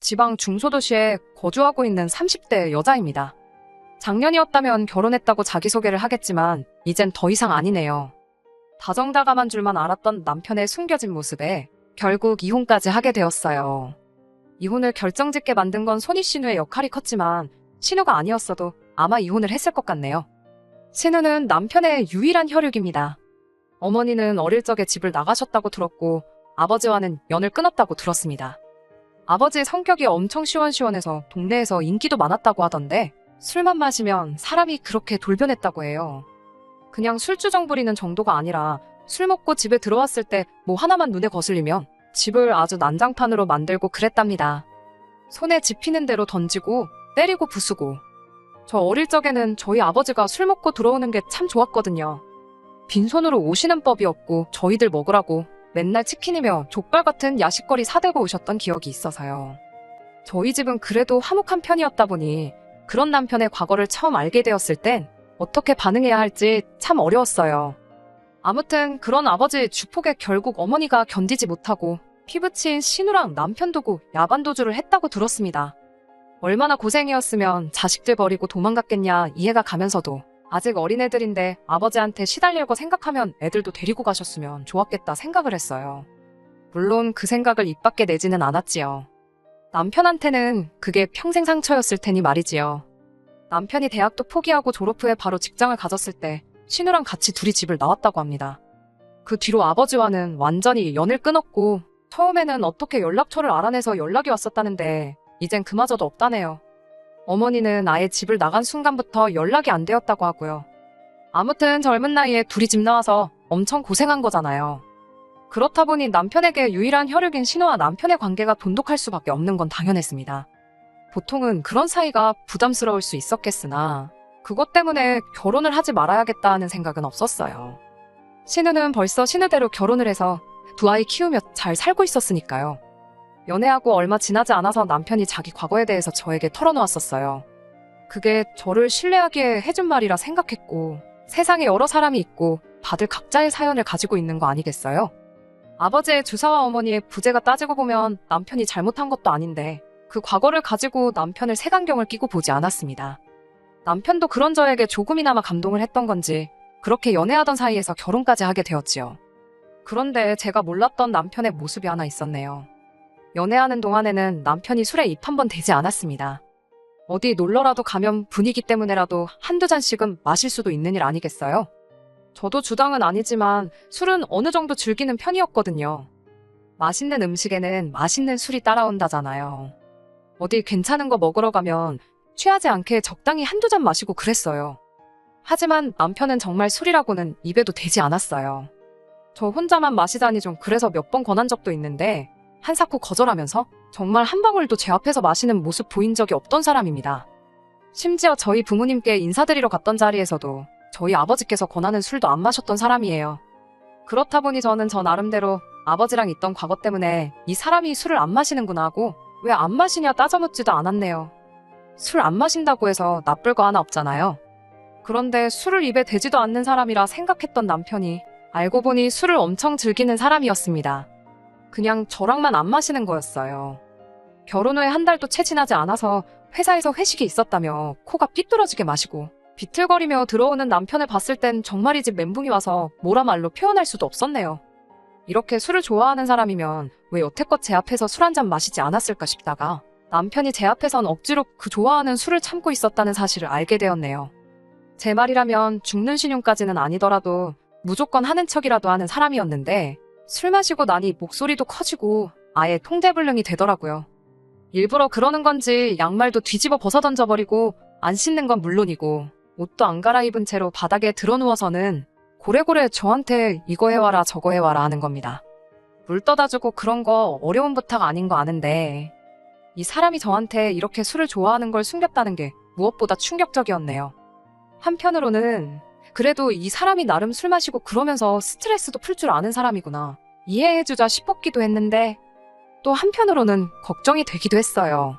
지방 중소도시에 거주하고 있는 30대 여자입니다. 작년이었다면 결혼했다고 자기소개를 하겠지만 이젠 더 이상 아니네요. 다정다감한 줄만 알았던 남편의 숨겨진 모습에 결국 이혼까지 하게 되었어요. 이혼을 결정짓게 만든 건 손희 신우의 역할이 컸지만 신우가 아니었어도 아마 이혼을 했을 것 같네요. 신우는 남편의 유일한 혈육입니다. 어머니는 어릴 적에 집을 나가셨다고 들었고 아버지와는 연을 끊었다고 들었습니다. 아버지의 성격이 엄청 시원시원해서 동네에서 인기도 많았다고 하던데 술만 마시면 사람이 그렇게 돌변했다고 해요. 그냥 술주정 부리는 정도가 아니라 술 먹고 집에 들어왔을 때 뭐 하나만 눈에 거슬리면 집을 아주 난장판으로 만들고 그랬답니다. 손에 집히는 대로 던지고 때리고 부수고. 저 어릴 적에는 저희 아버지가 술 먹고 들어오는 게 참 좋았거든요. 빈손으로 오시는 법이 없고 저희들 먹으라고 맨날 치킨이며 족발 같은 야식거리 사들고 오셨던 기억이 있어서요. 저희 집은 그래도 화목한 편이었다 보니 그런 남편의 과거를 처음 알게 되었을 땐 어떻게 반응해야 할지 참 어려웠어요. 아무튼 그런 아버지의 주폭에 결국 어머니가 견디지 못하고 피부치인 신우랑 남편 두고 야반도주를 했다고 들었습니다. 얼마나 고생이었으면 자식들 버리고 도망갔겠냐 이해가 가면서도 아직 어린애들인데 아버지한테 시달릴 거 생각하면 애들도 데리고 가셨으면 좋았겠다 생각을 했어요. 물론 그 생각을 입 밖에 내지는 않았지요. 남편한테는 그게 평생 상처였을 테니 말이지요. 남편이 대학도 포기하고 졸업 후에 바로 직장을 가졌을 때 신우랑 같이 둘이 집을 나왔다고 합니다. 그 뒤로 아버지와는 완전히 연을 끊었고 처음에는 어떻게 연락처를 알아내서 연락이 왔었다는데 이젠 그마저도 없다네요. 어머니는 아예 집을 나간 순간부터 연락이 안 되었다고 하고요. 아무튼 젊은 나이에 둘이 집 나와서 엄청 고생한 거잖아요. 그렇다 보니 남편에게 유일한 혈육인 신우와 남편의 관계가 돈독할 수밖에 없는 건 당연했습니다. 보통은 그런 사이가 부담스러울 수 있었겠으나 그것 때문에 결혼을 하지 말아야겠다 하는 생각은 없었어요. 신우는 벌써 신우대로 결혼을 해서 두 아이 키우며 잘 살고 있었으니까요. 연애하고 얼마 지나지 않아서 남편이 자기 과거에 대해서 저에게 털어놓았었어요. 그게 저를 신뢰하게 해준 말이라 생각했고 세상에 여러 사람이 있고 다들 각자의 사연을 가지고 있는 거 아니겠어요? 아버지의 주사와 어머니의 부재가 따지고 보면 남편이 잘못한 것도 아닌데 그 과거를 가지고 남편을 색안경을 끼고 보지 않았습니다. 남편도 그런 저에게 조금이나마 감동을 했던 건지 그렇게 연애하던 사이에서 결혼까지 하게 되었지요. 그런데 제가 몰랐던 남편의 모습이 하나 있었네요. 연애하는 동안에는 남편이 술에 입 한 번 대지 않았습니다. 어디 놀러라도 가면 분위기 때문에라도 한두 잔씩은 마실 수도 있는 일 아니겠어요? 저도 주당은 아니지만 술은 어느 정도 즐기는 편이었거든요. 맛있는 음식에는 맛있는 술이 따라온다잖아요. 어디 괜찮은 거 먹으러 가면 취하지 않게 적당히 한두 잔 마시고 그랬어요. 하지만 남편은 정말 술이라고는 입에도 대지 않았어요. 저 혼자만 마시다니 좀 그래서 몇 번 권한 적도 있는데 한사코 거절하면서 정말 한 방울도 제 앞에서 마시는 모습 보인 적이 없던 사람입니다. 심지어 저희 부모님께 인사드리러 갔던 자리에서도 저희 아버지께서 권하는 술도 안 마셨던 사람이에요. 그렇다 보니 저는 저 나름대로 아버지랑 있던 과거 때문에 이 사람이 술을 안 마시는구나 하고 왜 안 마시냐 따져묻지도 않았네요. 술 안 마신다고 해서 나쁠 거 하나 없잖아요. 그런데 술을 입에 대지도 않는 사람이라 생각했던 남편이 알고 보니 술을 엄청 즐기는 사람이었습니다. 그냥 저랑만 안 마시는 거였어요. 결혼 후에 한 달도 채 지나지 않아서 회사에서 회식이 있었다며 코가 삐뚤어지게 마시고 비틀거리며 들어오는 남편을 봤을 땐 정말이지 멘붕이 와서 뭐라 말로 표현할 수도 없었네요. 이렇게 술을 좋아하는 사람이면 왜 여태껏 제 앞에서 술 한 잔 마시지 않았을까 싶다가 남편이 제 앞에선 억지로 그 좋아하는 술을 참고 있었다는 사실을 알게 되었네요. 제 말이라면 죽는 신용까지는 아니더라도 무조건 하는 척이라도 하는 사람이었는데 술 마시고 나니 목소리도 커지고 아예 통제불능이 되더라고요. 일부러 그러는 건지 양말도 뒤집어 벗어 던져버리고 안 씻는 건 물론이고 옷도 안 갈아입은 채로 바닥에 드러누워서는 고래고래 저한테 이거 해와라 저거 해와라 하는 겁니다. 물 떠다주고 그런 거 어려운 부탁 아닌 거 아는데 이 사람이 저한테 이렇게 술을 좋아하는 걸 숨겼다는 게 무엇보다 충격적이었네요. 한편으로는 그래도 이 사람이 나름 술 마시고 그러면서 스트레스도 풀 줄 아는 사람이구나 이해해주자 싶었기도 했는데 또 한편으로는 걱정이 되기도 했어요.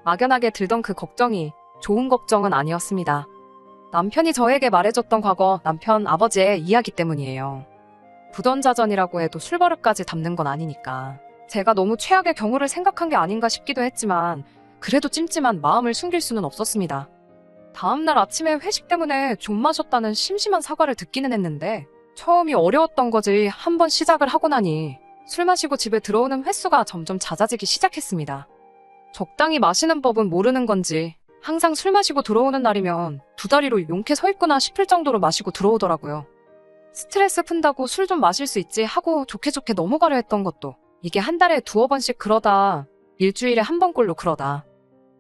막연하게 들던 그 걱정이 좋은 걱정은 아니었습니다. 남편이 저에게 말해줬던 과거 남편 아버지의 이야기 때문이에요. 부던자전이라고 해도 술버릇까지 담는 건 아니니까. 제가 너무 최악의 경우를 생각한 게 아닌가 싶기도 했지만 그래도 찜찜한 마음을 숨길 수는 없었습니다. 다음날 아침에 회식 때문에 좀 마셨다는 심심한 사과를 듣기는 했는데 처음이 어려웠던 거지 한번 시작을 하고 나니 술 마시고 집에 들어오는 횟수가 점점 잦아지기 시작했습니다. 적당히 마시는 법은 모르는 건지 항상 술 마시고 들어오는 날이면 두 다리로 용케 서 있구나 싶을 정도로 마시고 들어오더라고요. 스트레스 푼다고 술 좀 마실 수 있지 하고 좋게 좋게 넘어가려 했던 것도 이게 한 달에 두어 번씩 그러다 일주일에 한 번꼴로 그러다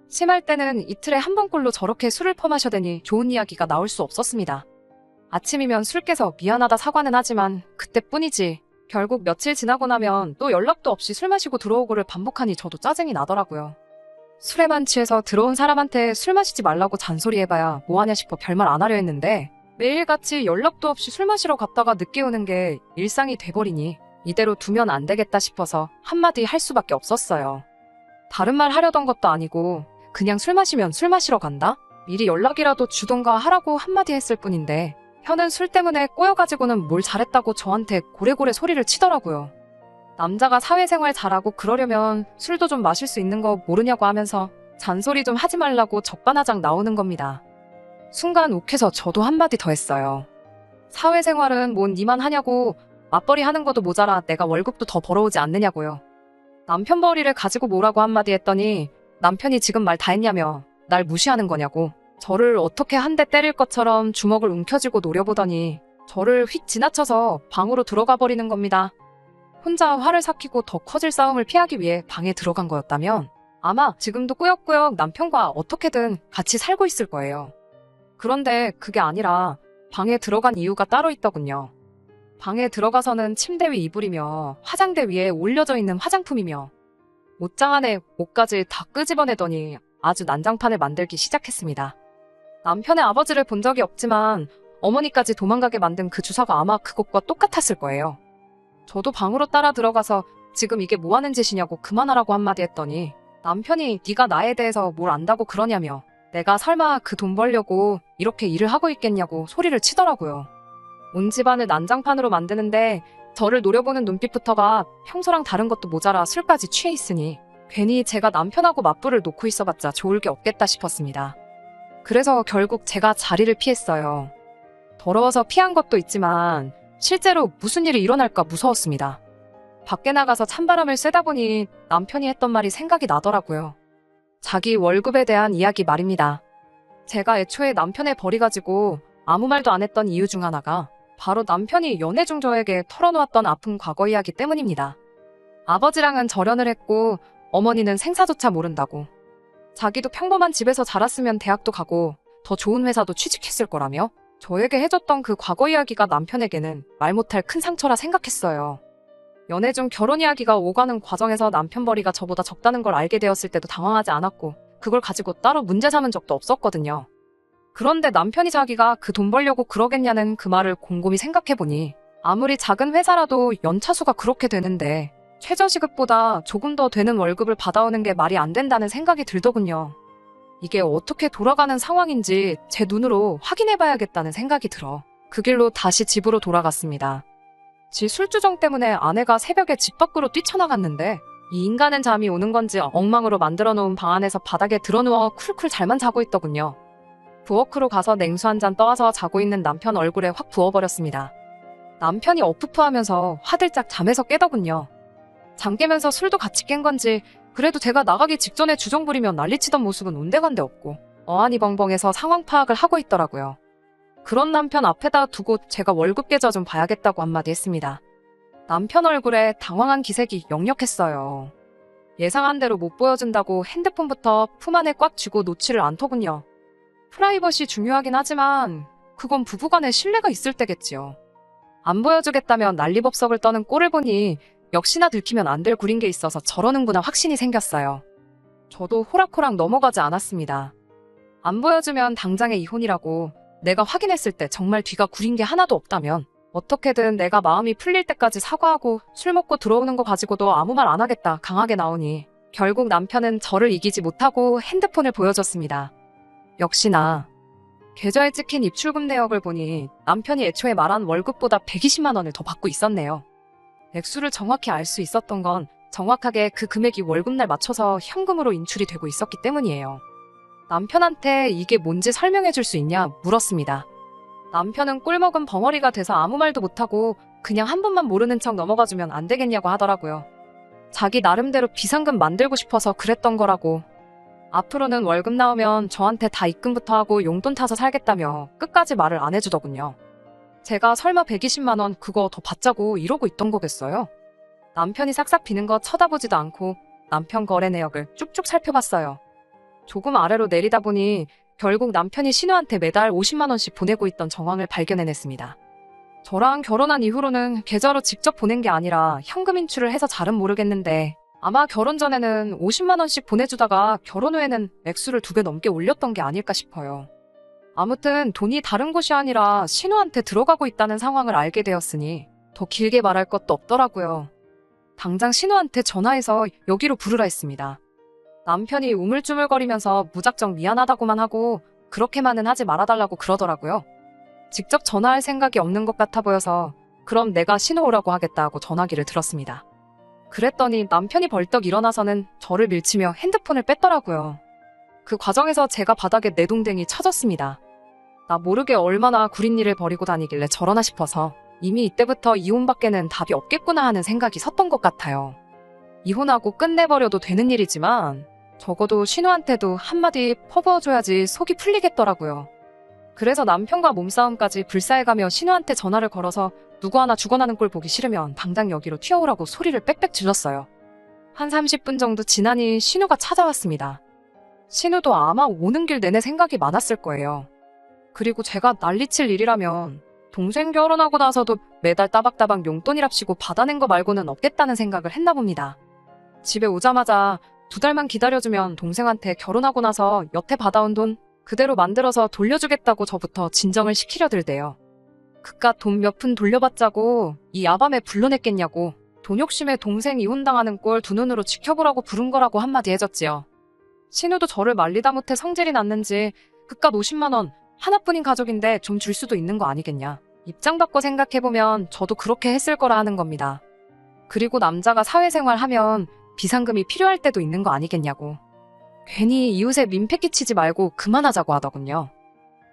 심할 때는 이틀에 한 번꼴로 저렇게 술을 퍼마셔대니 좋은 이야기가 나올 수 없었습니다. 아침이면 술 깨서 미안하다 사과는 하지만 그때뿐이지 결국 며칠 지나고 나면 또 연락도 없이 술 마시고 들어오고를 반복하니 저도 짜증이 나더라고요. 술에만 취해서 들어온 사람한테 술 마시지 말라고 잔소리해봐야 뭐하냐 싶어 별말 안 하려 했는데 매일같이 연락도 없이 술 마시러 갔다가 늦게 오는 게 일상이 돼버리니 이대로 두면 안 되겠다 싶어서 한마디 할 수밖에 없었어요. 다른 말 하려던 것도 아니고 그냥 술 마시면 술 마시러 간다? 미리 연락이라도 주던가 하라고 한마디 했을 뿐인데 현은 술 때문에 꼬여가지고는 뭘 잘했다고 저한테 고래고래 소리를 치더라고요. 남자가 사회생활 잘하고 그러려면 술도 좀 마실 수 있는 거 모르냐고 하면서 잔소리 좀 하지 말라고 적반하장 나오는 겁니다. 순간 욱해서 저도 한마디 더 했어요. 사회생활은 뭔 니만 하냐고 맞벌이 하는 것도 모자라 내가 월급도 더 벌어오지 않느냐고요. 남편 벌이를 가지고 뭐라고 한마디 했더니 남편이 지금 말 다 했냐며 날 무시하는 거냐고 저를 어떻게 한 대 때릴 것처럼 주먹을 움켜쥐고 노려보더니 저를 휙 지나쳐서 방으로 들어가 버리는 겁니다. 혼자 화를 삭히고 더 커질 싸움을 피하기 위해 방에 들어간 거였다면 아마 지금도 꾸역꾸역 남편과 어떻게든 같이 살고 있을 거예요. 그런데 그게 아니라 방에 들어간 이유가 따로 있더군요. 방에 들어가서는 침대 위 이불이며 화장대 위에 올려져 있는 화장품이며 옷장 안에 옷까지 다 끄집어내더니 아주 난장판을 만들기 시작했습니다. 남편의 아버지를 본 적이 없지만 어머니까지 도망가게 만든 그 주사가 아마 그것과 똑같았을 거예요. 저도 방으로 따라 들어가서 지금 이게 뭐 하는 짓이냐고 그만하라고 한마디 했더니 남편이 네가 나에 대해서 뭘 안다고 그러냐며 내가 설마 그 돈 벌려고 이렇게 일을 하고 있겠냐고 소리를 치더라고요. 온 집안을 난장판으로 만드는데 저를 노려보는 눈빛부터가 평소랑 다른 것도 모자라 술까지 취해 있으니 괜히 제가 남편하고 맞불을 놓고 있어봤자 좋을 게 없겠다 싶었습니다. 그래서 결국 제가 자리를 피했어요. 더러워서 피한 것도 있지만 실제로 무슨 일이 일어날까 무서웠습니다. 밖에 나가서 찬바람을 쐬다 보니 남편이 했던 말이 생각이 나더라고요. 자기 월급에 대한 이야기 말입니다. 제가 애초에 남편의 벌이 가지고 아무 말도 안 했던 이유 중 하나가 바로 남편이 연애 중 저에게 털어놓았던 아픈 과거 이야기 때문입니다. 아버지랑은 절연을 했고 어머니는 생사조차 모른다고. 자기도 평범한 집에서 자랐으면 대학도 가고 더 좋은 회사도 취직했을 거라며 저에게 해줬던 그 과거 이야기가 남편에게는 말 못할 큰 상처라 생각했어요. 연애 중 결혼 이야기가 오가는 과정에서 남편 벌이가 저보다 적다는 걸 알게 되었을 때도 당황하지 않았고 그걸 가지고 따로 문제 삼은 적도 없었거든요. 그런데 남편이 자기가 그 돈 벌려고 그러겠냐는 그 말을 곰곰이 생각해보니 아무리 작은 회사라도 연차수가 그렇게 되는데 최저시급보다 조금 더 되는 월급을 받아오는 게 말이 안 된다는 생각이 들더군요. 이게 어떻게 돌아가는 상황인지 제 눈으로 확인해봐야겠다는 생각이 들어 그 길로 다시 집으로 돌아갔습니다. 지 술주정 때문에 아내가 새벽에 집 밖으로 뛰쳐나갔는데 이 인간은 잠이 오는 건지 엉망으로 만들어 놓은 방 안에서 바닥에 드러누워 쿨쿨 잘만 자고 있더군요. 부엌으로 가서 냉수 한 잔 떠와서 자고 있는 남편 얼굴에 확 부어버렸습니다. 남편이 어프프하면서 화들짝 잠에서 깨더군요. 잠 깨면서 술도 같이 깬 건지 그래도 제가 나가기 직전에 주정 부리며 난리치던 모습은 온데간데 없고 어안이 벙벙해서 상황 파악을 하고 있더라고요. 그런 남편 앞에다 두고 제가 월급 계좌 좀 봐야겠다고 한마디 했습니다. 남편 얼굴에 당황한 기색이 역력했어요. 예상한 대로 못 보여준다고 핸드폰부터 품 안에 꽉 쥐고 놓지를 않더군요. 프라이버시 중요하긴 하지만 그건 부부간에 신뢰가 있을 때겠지요. 안 보여주겠다면 난리법석을 떠는 꼴을 보니 역시나 들키면 안 될 굴인 게 있어서 저러는구나 확신이 생겼어요. 저도 호락호락 넘어가지 않았습니다. 안 보여주면 당장의 이혼이라고 내가 확인했을 때 정말 뒤가 구린 게 하나도 없다면 어떻게든 내가 마음이 풀릴 때까지 사과하고 술 먹고 들어오는 거 가지고도 아무 말 안 하겠다 강하게 나오니 결국 남편은 저를 이기지 못하고 핸드폰을 보여줬습니다. 역시나 계좌에 찍힌 입출금 내역을 보니 남편이 애초에 말한 월급보다 120만 원을 더 받고 있었네요. 액수를 정확히 알 수 있었던 건 정확하게 그 금액이 월급날 맞춰서 현금으로 인출이 되고 있었기 때문이에요. 남편한테 이게 뭔지 설명해 줄 수 있냐 물었습니다. 남편은 꿀먹은 벙어리가 돼서 아무 말도 못하고 그냥 한 번만 모르는 척 넘어가주면 안 되겠냐고 하더라고요. 자기 나름대로 비상금 만들고 싶어서 그랬던 거라고. 앞으로는 월급 나오면 저한테 다 입금부터 하고 용돈 타서 살겠다며 끝까지 말을 안 해주더군요. 제가 설마 120만 원 그거 더 받자고 이러고 있던 거겠어요? 남편이 싹싹 비는 거 쳐다보지도 않고 남편 거래 내역을 쭉쭉 살펴봤어요. 조금 아래로 내리다 보니 결국 남편이 신우한테 매달 50만 원씩 보내고 있던 정황을 발견해냈습니다. 저랑 결혼한 이후로는 계좌로 직접 보낸 게 아니라 현금 인출을 해서 잘은 모르겠는데 아마 결혼 전에는 50만 원씩 보내주다가 결혼 후에는 액수를 2배 넘게 올렸던 게 아닐까 싶어요. 아무튼 돈이 다른 곳이 아니라 신우한테 들어가고 있다는 상황을 알게 되었으니 더 길게 말할 것도 없더라고요. 당장 신우한테 전화해서 여기로 부르라 했습니다. 남편이 우물쭈물거리면서 무작정 미안하다고만 하고 그렇게만은 하지 말아달라고 그러더라고요. 직접 전화할 생각이 없는 것 같아 보여서 그럼 내가 신우 오라고 하겠다 하고 전화기를 들었습니다. 그랬더니 남편이 벌떡 일어나서는 저를 밀치며 핸드폰을 뺐더라고요. 그 과정에서 제가 바닥에 내동댕이 쳐졌습니다. 나 모르게 얼마나 구린 일을 벌이고 다니길래 저러나 싶어서 이미 이때부터 이혼밖에는 답이 없겠구나 하는 생각이 섰던 것 같아요. 이혼하고 끝내버려도 되는 일이지만 적어도 신우한테도 한마디 퍼부어줘야지 속이 풀리겠더라고요. 그래서 남편과 몸싸움까지 불사해가며 신우한테 전화를 걸어서 누구 하나 죽어나는 꼴 보기 싫으면 당장 여기로 튀어오라고 소리를 빽빽 질렀어요. 한 30분 정도 지나니 신우가 찾아왔습니다. 신우도 아마 오는 길 내내 생각이 많았을 거예요. 그리고 제가 난리칠 일이라면 동생 결혼하고 나서도 매달 따박따박 용돈이랍시고 받아낸 거 말고는 없겠다는 생각을 했나 봅니다. 집에 오자마자 2달만 기다려주면 동생한테 결혼하고 나서 여태 받아온 돈 그대로 만들어서 돌려주겠다고 저부터 진정을 시키려 들대요. 그깟 돈 몇 푼 돌려받자고 이 야밤에 불러냈겠냐고 돈 욕심에 동생 이혼당하는 꼴 두 눈으로 지켜보라고 부른 거라고 한마디 해줬지요. 신우도 저를 말리다 못해 성질이 났는지 그깟 50만 원 하나뿐인 가족인데 좀 줄 수도 있는 거 아니겠냐. 입장 바꿔 생각해보면 저도 그렇게 했을 거라 하는 겁니다. 그리고 남자가 사회생활 하면 비상금이 필요할 때도 있는 거 아니겠냐고. 괜히 이웃에 민폐 끼치지 말고 그만하자고 하더군요.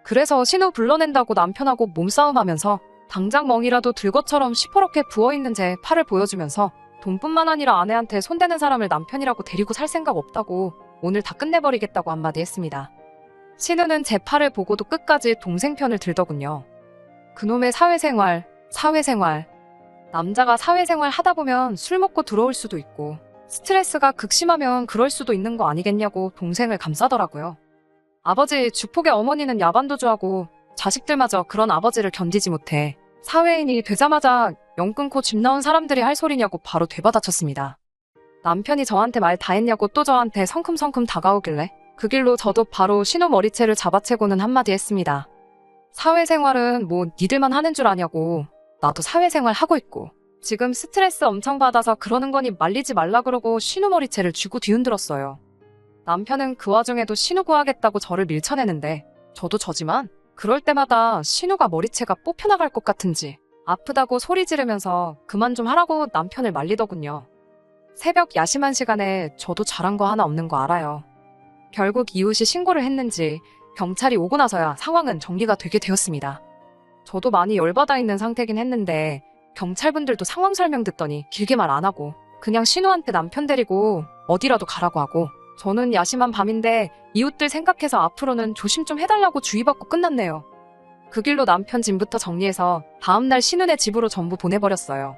그래서 신우 불러낸다고 남편하고 몸싸움하면서 당장 멍이라도 들 것처럼 시퍼렇게 부어있는 제 팔을 보여주면서 돈뿐만 아니라 아내한테 손대는 사람을 남편이라고 데리고 살 생각 없다고 오늘 다 끝내버리겠다고 한마디 했습니다. 신우는 제 팔을 보고도 끝까지 동생 편을 들더군요. 그놈의 사회생활. 남자가 사회생활 하다 보면 술 먹고 들어올 수도 있고 스트레스가 극심하면 그럴 수도 있는 거 아니겠냐고 동생을 감싸더라고요. 아버지 주폭의 어머니는 야반도주하고 자식들마저 그런 아버지를 견디지 못해 사회인이 되자마자 영 끊고 집 나온 사람들이 할 소리냐고 바로 되받아쳤습니다. 남편이 저한테 말 다 했냐고 또 저한테 성큼성큼 다가오길래 그 길로 저도 바로 신우 머리채를 잡아채고는 한마디 했습니다. 사회생활은 뭐 니들만 하는 줄 아냐고. 나도 사회생활 하고 있고 지금 스트레스 엄청 받아서 그러는 거니 말리지 말라 그러고 신우 머리채를 쥐고 뒤흔들었어요. 남편은 그 와중에도 신우 구하겠다고 저를 밀쳐내는데 저도 저지만 그럴 때마다 신우가 머리채가 뽑혀나갈 것 같은지 아프다고 소리 지르면서 그만 좀 하라고 남편을 말리더군요. 새벽 야심한 시간에 저도 잘한 거 하나 없는 거 알아요. 결국 이웃이 신고를 했는지 경찰이 오고 나서야 상황은 정리가 되게 되었습니다. 저도 많이 열받아 있는 상태긴 했는데 경찰분들도 상황 설명 듣더니 길게 말 안 하고 그냥 신우한테 남편 데리고 어디라도 가라고 하고 저는 야심한 밤인데 이웃들 생각해서 앞으로는 조심 좀 해달라고 주의받고 끝났네요. 그 길로 남편 짐부터 정리해서 다음날 신우네 집으로 전부 보내버렸어요.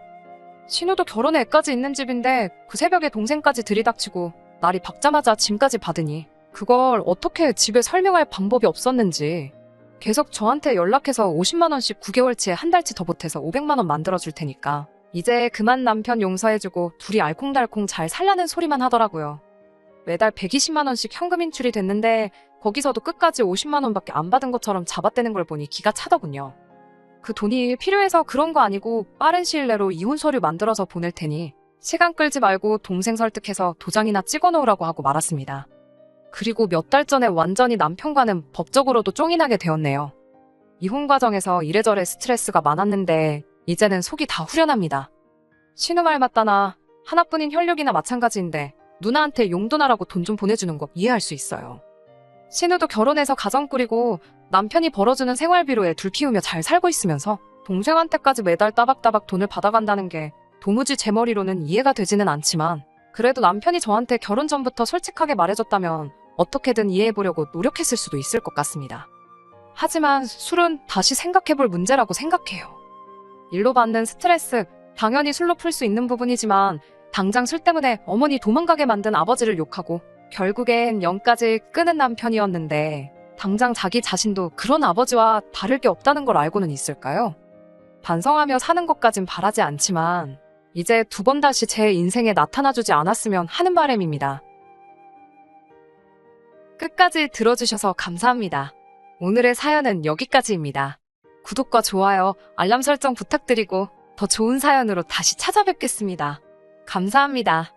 신우도 결혼에 애까지 있는 집인데 그 새벽에 동생까지 들이닥치고 날이 밝자마자 짐까지 받으니 그걸 어떻게 집에 설명할 방법이 없었는지 계속 저한테 연락해서 50만 원씩 9개월치에 한 달치 더 보태서 500만 원 만들어줄 테니까 이제 그만 남편 용서해주고 둘이 알콩달콩 잘 살라는 소리만 하더라고요. 매달 120만 원씩 현금 인출이 됐는데 거기서도 끝까지 50만 원밖에 안 받은 것처럼 잡아떼는 걸 보니 기가 차더군요. 그 돈이 필요해서 그런 거 아니고 빠른 시일 내로 이혼 서류 만들어서 보낼 테니 시간 끌지 말고 동생 설득해서 도장이나 찍어놓으라고 하고 말았습니다. 그리고 몇 달 전에 완전히 남편과는 법적으로도 쫑이 나게 되었네요. 이혼 과정에서 이래저래 스트레스가 많았는데 이제는 속이 다 후련합니다. 신우 말 맞다나 하나뿐인 혈육이나 마찬가지인데 누나한테 용돈하라고 돈 좀 보내주는 거 이해할 수 있어요. 신우도 결혼해서 가정 꾸리고 남편이 벌어주는 생활비로에 둘 키우며 잘 살고 있으면서 동생한테까지 매달 따박따박 돈을 받아간다는 게 도무지 제 머리로는 이해가 되지는 않지만, 그래도 남편이 저한테 결혼 전부터 솔직하게 말해줬다면 어떻게든 이해해보려고 노력했을 수도 있을 것 같습니다. 하지만 술은 다시 생각해볼 문제라고 생각해요. 일로 받는 스트레스, 당연히 술로 풀 수 있는 부분이지만 당장 술 때문에 어머니 도망가게 만든 아버지를 욕하고 결국엔 영까지 끄는 남편이었는데, 당장 자기 자신도 그런 아버지와 다를 게 없다는 걸 알고는 있을까요? 반성하며 사는 것까진 바라지 않지만 이제 두 번 다시 제 인생에 나타나주지 않았으면 하는 바람입니다. 끝까지 들어주셔서 감사합니다. 오늘의 사연은 여기까지입니다. 구독과 좋아요, 알람 설정 부탁드리고 더 좋은 사연으로 다시 찾아뵙겠습니다. 감사합니다.